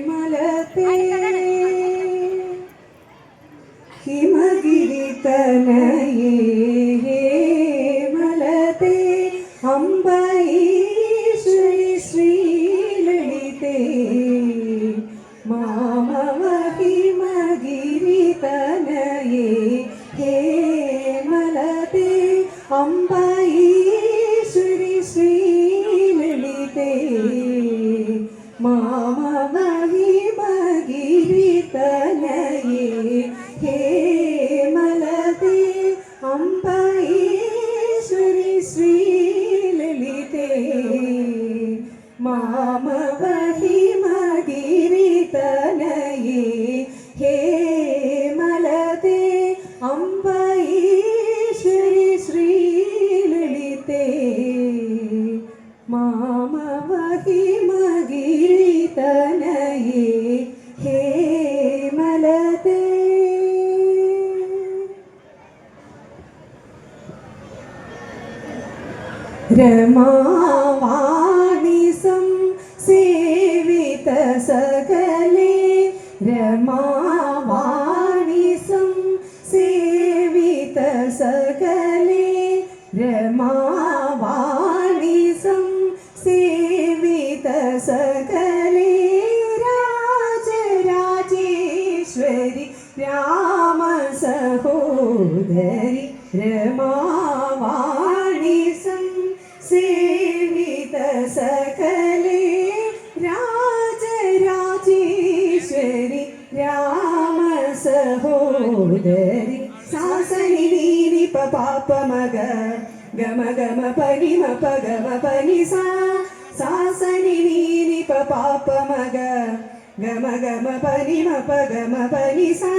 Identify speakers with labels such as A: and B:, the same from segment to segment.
A: മലത്തെ ഹിമഗിരി തനയേ മലത്തെ അംബൈശ്വരി ശ്രീലളിതേ മാമവ ഹിമഗിരി തനയേ ഹേ മലത്തെ അംബൈശ്വരി ശ്രീലളിതേ മാമവ ഹിമഗിരി തനയേ ഹേ മലതേ അംബൈശ്വരി ശ്രീലളിതേ മാമവ ഹിമഗിരി തനയേ ഹേ മലതേ അംബൈശ്വരി ശ്രീലളിതേ മാമവ ഹിമഗിരി തനയേ ഹേ മലതേ. രമാവാണിസം സേവിത സകലേ രമാവാണിസം സേവിത സകലേ രമാവാണിസം സേവിത സകലേ രാജരാജേശ്വരി രാമസഹോദരി രമാവാണിസം സേവിത സകലേ രാജരാജേശ്വരി രാമസഹോദരി സാസനി നീനി പാപ മഗ ഗമ ഗമ പനി മപ ഗമ പനി സാ സാസനി നീനി പാപ മഗ ഗമ ഗമ പനി മപ ഗമ പനി സാ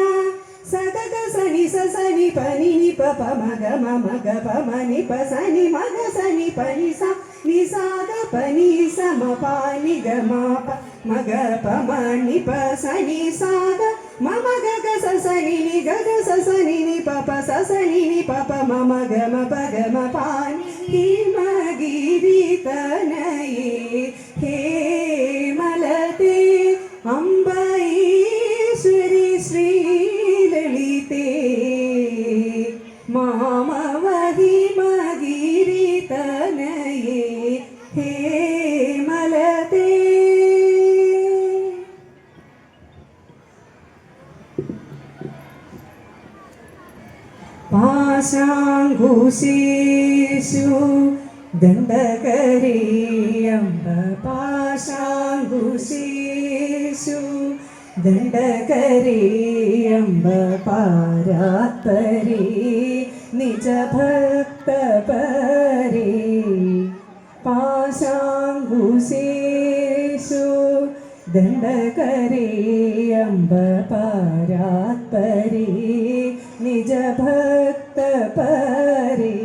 A: സഗഗ സനി സനി പനി നി പ മഗ മമ ഗ പ മനി പ സനി മഗ സനി പനി സ നി സാഗ പനി സമ പാനി ഗ മ പ മഗ പ മനി പ സനി സാഗ മമ ഗ ഗ സ സനി നി ഗ ഗ സ സനി നി പ പ സ സനി നി പ പ മമ ഗ മ പ ഗ മ പാനി ഹിമഗിരി തനയേ ഹേ മലതേ അംബൈശ്വരി ശ്രീലളിതേ മാമവ ഹിമഗിരി തനയേ ഹേ മലതേ. പാശാങ്കുശേഷു ദണ്ഡകരേ അംബ പാശാങ്കുശേഷു ദണ്ഡകരേ അംബ പാരാത്പരേ നിജ ഭക്ത പരേ പാശാങ്കുശേഷു ദണ്ഡകരേ അംബ പാരാത്പരേ നിജ ഭക്ത പരേ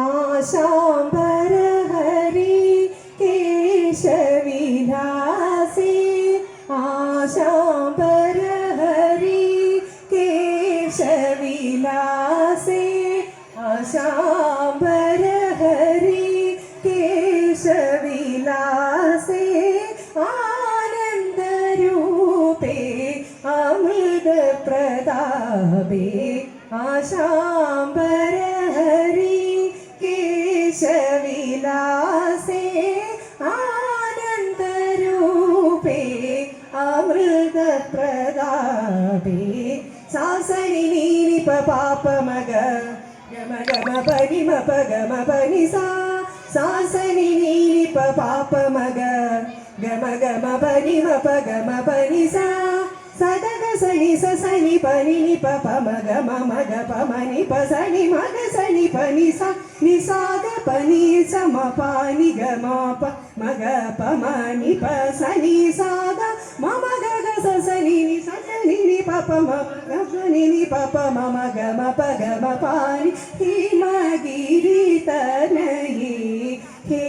A: ആശാംബര ഹരി കേശവിലാസേ ആശാംബര ഹരി കേശവിലാസേ ആശാംബര ഹരി കേശവിലാസേ ആനന്ദരൂപേ അമൃത പ്രതാപേ ആശാംബര ഹരി കേശവിലാസേ ആനന്ദരൂപേ അമൃത പ്രതാപേ സാസനി നീനി പാപ മഗ ഗമ ഗമ പനി മപ ഗമ പനി സാ സാസനി നീനി പാപ മഗ ഗമ ഗമ പനി മപ ഗമ പനി സാ സദഗ സനി സ സനി പനി നി പ മഗ മമ ഗ പ മനി പ സനി മഗ സനി പനി സ നി സാഗ പനി സ മ പാനി ഗ മ പ മഗ പ മനി പ സനി സാഗ മമ ഗ ഗ സ സനി നി സ സനി നി പ മ ഗ സനി നി പ മമ ഗ മ പ ഗ മ പാനി ഹിമഗിരി തനയേ ഹേ